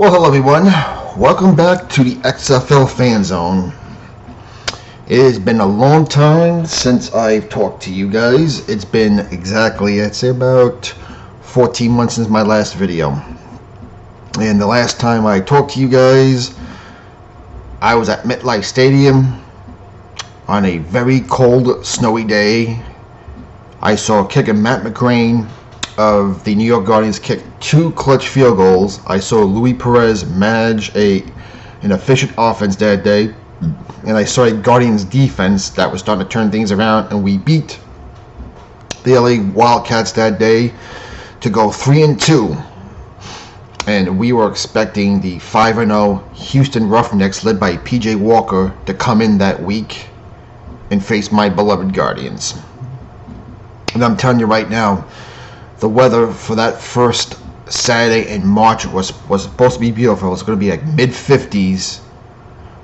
Well, hello everyone. Welcome back to the XFL Fan Zone. It has been a long time since I've talked to you guys. It's been exactly, I'd say about 14 months since my last video. And the last time I talked to you guys, I was at MetLife Stadium on a very cold, snowy day. I saw kicker Matt McCrane of the New York Guardians kick 2 clutch field goals. I saw Luis Perez manage an efficient offense that day, and I saw a Guardians defense that was starting to turn things around, and we beat the LA Wildcats that day to go 3-2. And we were expecting the 5-0 Houston Roughnecks led by PJ Walker to come in that week and face my beloved Guardians. And I'm telling you right now, the weather for that first Saturday in March was supposed to be beautiful. It was going to be like mid-50s,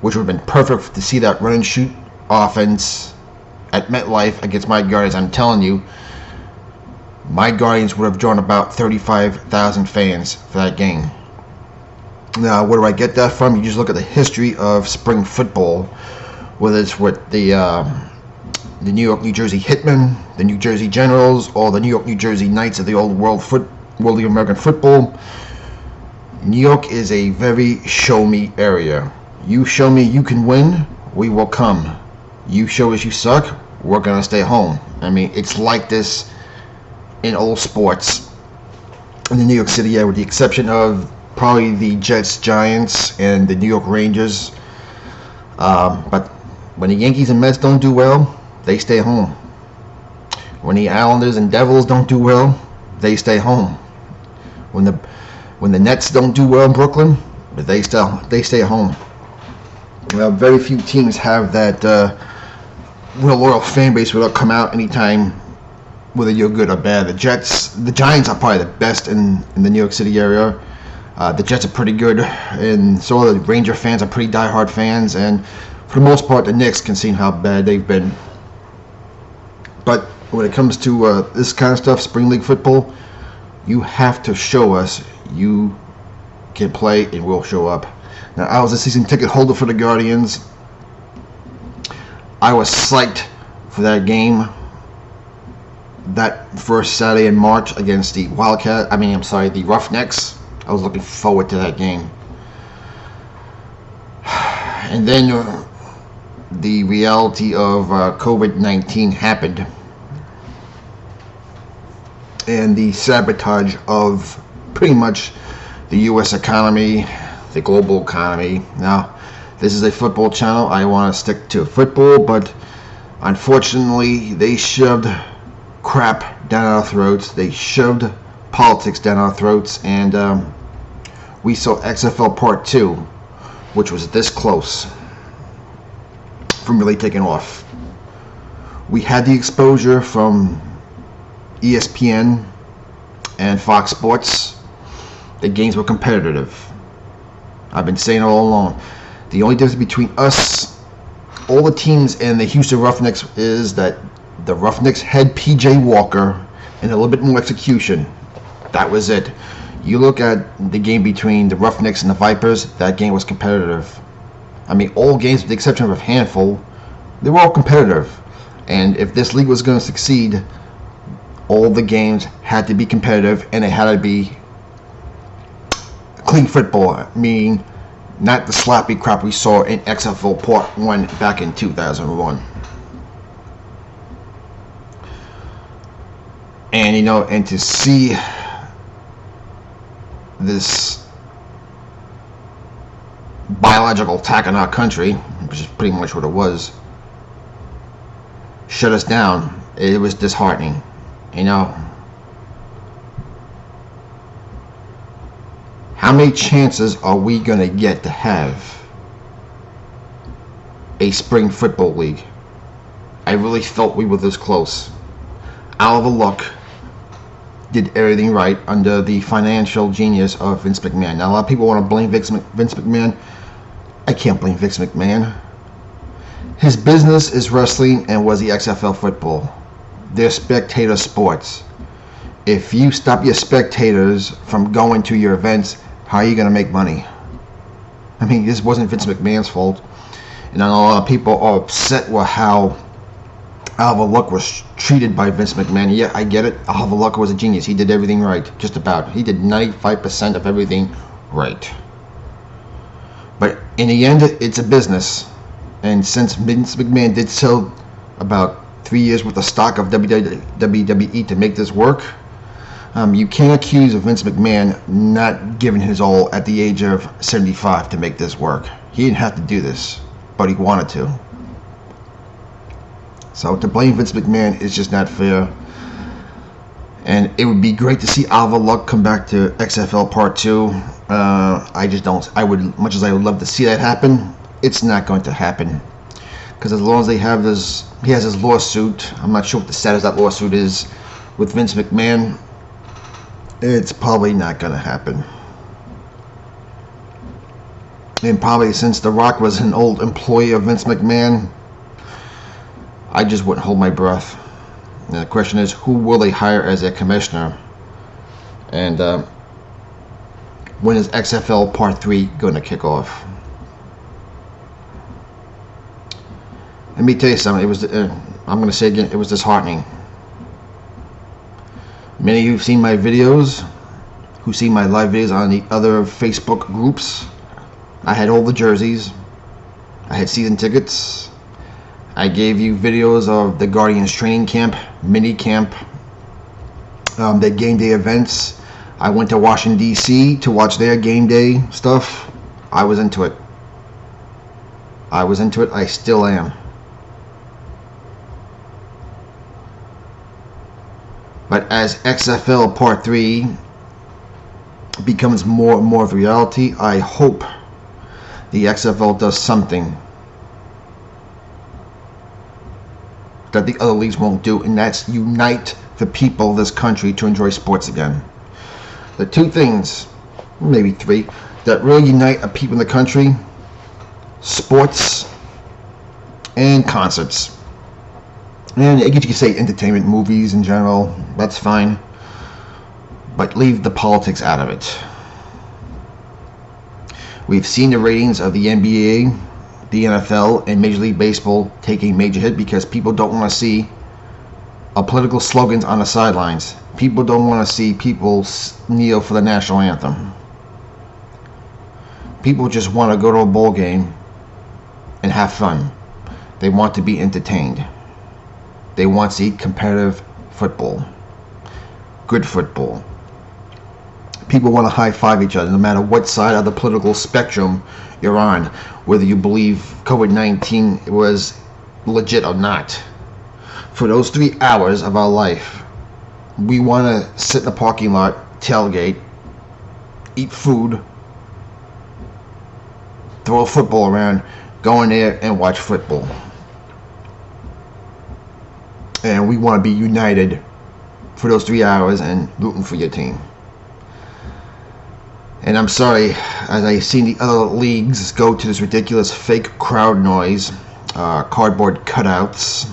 which would have been perfect to see that run and shoot offense at MetLife against my Guardians. I'm telling you, my Guardians would have drawn about 35,000 fans for that game. Now, where do I get that from? You just look at the history of spring football, whether it's with the New York, New Jersey Hitmen, the New Jersey Generals, or the New York, New Jersey Knights of the old World League of American Football. New York is a very show-me area. You show me you can win, we will come. You show us you suck, we're going to stay home. I mean, it's like this in all sports in the New York City area, with the exception of probably the Jets, Giants, and the New York Rangers. But when the Yankees and Mets don't do well, they stay home. When the Islanders and Devils don't do well, they stay home. When the Nets don't do well in Brooklyn, they stay home. Well, very few teams have that real loyal fan base where they'll come out anytime, whether you're good or bad. The Giants are probably the best in the New York City area. The Jets are pretty good, and so are the Ranger fans are pretty diehard fans. And for the most part, the Knicks can see how bad they've been. But when it comes to this kind of stuff, spring league football, you have to show us you can play and we'll show up. Now, I was a season ticket holder for the Guardians. I was psyched for that game, that first Saturday in March against the the Roughnecks. I was looking forward to that game. And then the reality of COVID-19 happened, and the sabotage of pretty much the U.S. economy, the global economy. Now, this is a football channel. I want to stick to football, but unfortunately, they shoved crap down our throats. They shoved politics down our throats, and we saw XFL Part 2, which was this close from really taking off. We had the exposure from ESPN and Fox Sports. The games were competitive. I've been saying it all along. The only difference between us, all the teams, and the Houston Roughnecks is that the Roughnecks had PJ Walker and a little bit more execution. That was it. You look at the game between the Roughnecks and the Vipers, that game was competitive. I mean, all games with the exception of a handful, they were all competitive. And if this league was going to succeed, all the games had to be competitive, and it had to be clean football, meaning not the sloppy crap we saw in XFL Part 1 back in 2001. And to see this biological attack on our country, which is pretty much what it was, shut us down, it was disheartening. How many chances are we going to get to have a spring football league? I really felt we were this close. Oliver Luck did everything right under the financial genius of Vince McMahon. Now, a lot of people want to blame Vince McMahon. I can't blame Vince McMahon. His business is wrestling and was the XFL football. They're spectator sports. If you stop your spectators from going to your events, How are you going to make money? I mean, this wasn't Vince McMahon's fault. And I know a lot of people are upset with how Oliver Luck was treated by Vince McMahon. Yeah, I get it. Oliver Luck was a genius. He did everything right, just about. He did 95% of everything right. But in the end, it's a business. And since Vince McMahon did sell about 3 years worth of stock of WWE to make this work, you can't accuse of Vince McMahon not giving his all at the age of 75 to make this work. He didn't have to do this, but he wanted to. So to blame Vince McMahon is just not fair. And it would be great to see Oliver Luck come back to XFL Part 2. I just don't. Much as I would love to see that happen, it's not going to happen. Because as long as he has his lawsuit, I'm not sure what the status of that lawsuit is with Vince McMahon, it's probably not going to happen. And probably since The Rock was an old employee of Vince McMahon, I just wouldn't hold my breath. And the question is, who will they hire as their commissioner? And when is XFL Part 3 going to kick off? Let me tell you something. It was. I'm going to say again, it was disheartening. Many of you have seen my videos, who see my live videos on the other Facebook groups. I had all the jerseys. I had season tickets. I gave you videos of the Guardians training camp, mini camp, their game day events. I went to Washington, D.C. to watch their game day stuff. I was into it. I still am. But as XFL Part 3 becomes more and more of a reality, I hope the XFL does something that the other leagues won't do, and that's unite the people of this country to enjoy sports again. The two things, maybe three, that really unite a people in the country: sports and concerts. And I guess you could say entertainment, movies in general, that's fine. But leave the politics out of it. We've seen the ratings of the NBA, the NFL, and Major League Baseball take a major hit because people don't want to see political slogans on the sidelines. People don't want to see people kneel for the national anthem. People just want to go to a ball game and have fun. They want to be entertained. They want to see competitive football, good football. People want to high-five each other no matter what side of the political spectrum you're on, whether you believe COVID-19 was legit or not. For those 3 hours of our life, we want to sit in the parking lot, tailgate, eat food, throw a football around, go in there and watch football. And we want to be united for those 3 hours and rooting for your team. And I'm sorry, as I've seen the other leagues go to this ridiculous fake crowd noise, cardboard cutouts.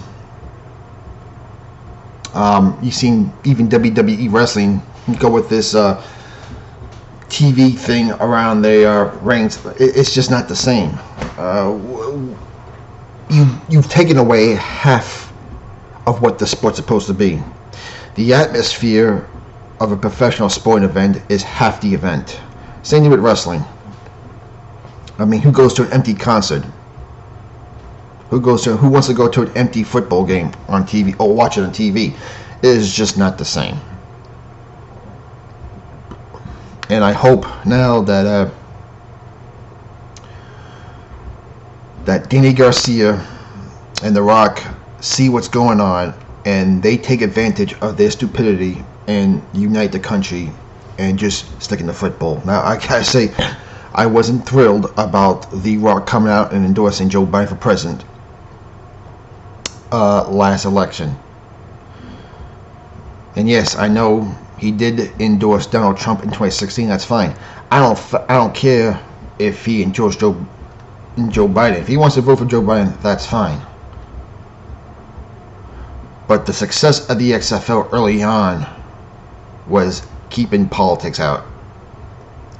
You've seen even WWE Wrestling go with this TV thing around their rings. It's just not the same. You've taken away half of what the sport's supposed to be. The atmosphere of a professional sporting event is half the event. Same thing with wrestling. I mean, who goes to an empty concert? Who wants to go to an empty football game on TV or watch it on TV? It is just not the same. And I hope now that that Danny Garcia and The Rock see what's going on, and they take advantage of their stupidity and unite the country and just stick in the football. Now, I gotta say, I wasn't thrilled about The Rock coming out and endorsing Joe Biden for president last election. And yes, I know he did endorse Donald Trump in 2016. That's fine. I don't care if he endorsed Joe Biden. If he wants to vote for Joe Biden, that's fine. But the success of the XFL early on was keeping politics out.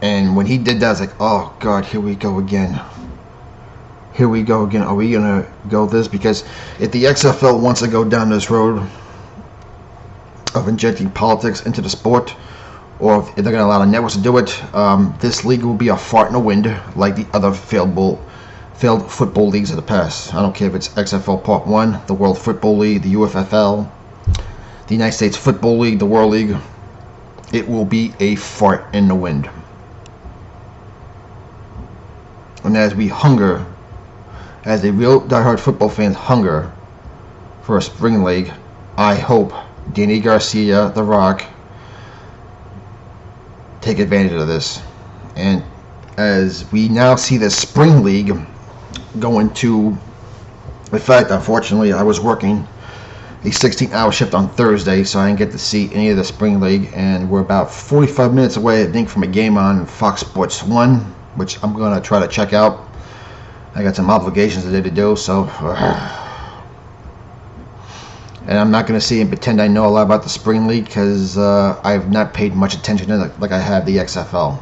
And when he did that, I was like, oh God, here we go again. Here we go again. Are we going to go this? Because if the XFL wants to go down this road of injecting politics into the sport, or if they're going to allow the networks to do it, this league will be a fart in the wind like the other failed football leagues of the past. I don't care if it's XFL Part 1, the World Football League, the UFFL, the United States Football League, the World League. It will be a fart in the wind. And as we hunger, as the real diehard football fans hunger for a spring league, I hope Danny Garcia, The Rock, take advantage of this. And as we now see the spring league going to, in fact, unfortunately, I was working a 16-hour shift on Thursday, so I didn't get to see any of the spring league, and we're about 45 minutes away, I think, from a game on Fox Sports 1, which I'm going to try to check out. I got some obligations today to do, so and I'm not going to sit and pretend I know a lot about the spring league, because I have not paid much attention to it like I have the XFL.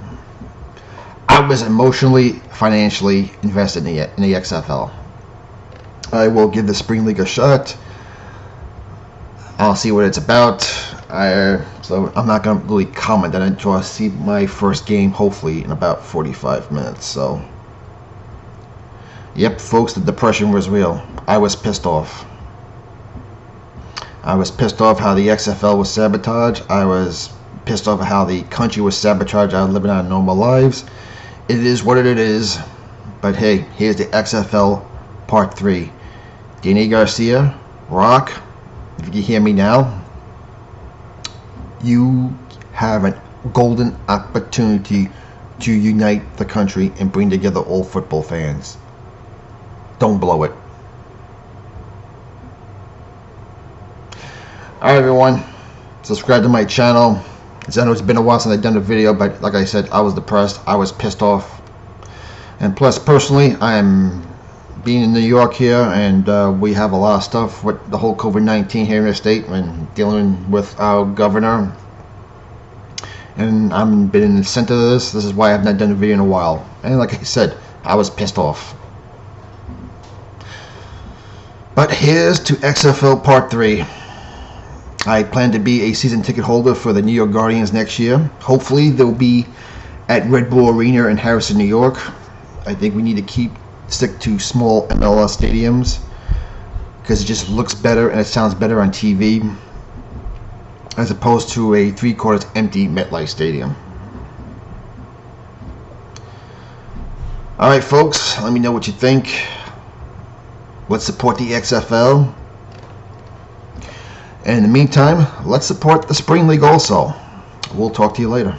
I was emotionally, financially invested in the XFL. I will give the spring league a shot. I'll see what it's about. So I'm not going to really comment on it until I see my first game, hopefully in about 45 minutes. So, yep, folks, the depression was real. I was pissed off. I was pissed off how the XFL was sabotaged. I was pissed off how the country was sabotaged out of living our normal lives. It is what it is. But hey, here's the XFL Part 3. Danny Garcia, Rock, if you can hear me now, you have a golden opportunity to unite the country and bring together all football fans. Don't blow it. Alright, everyone, subscribe to my channel. I know it's been a while since I've done a video, but like I said, I was depressed, I was pissed off, and plus personally, I'm being in New York here, and we have a lot of stuff with the whole COVID-19 here in the state, and dealing with our governor, and I've been in the center of this. This is why I've not done a video in a while, and like I said, I was pissed off. But here's to XFL Part 3. I plan to be a season ticket holder for the New York Guardians next year. Hopefully they'll be at Red Bull Arena in Harrison, New York. I think we need to stick to small MLS stadiums, because it just looks better and it sounds better on TV as opposed to a 3/4 empty MetLife Stadium. Alright, folks, let me know what you think. Let's support the XFL. And in the meantime, let's support the Spring League also. We'll talk to you later.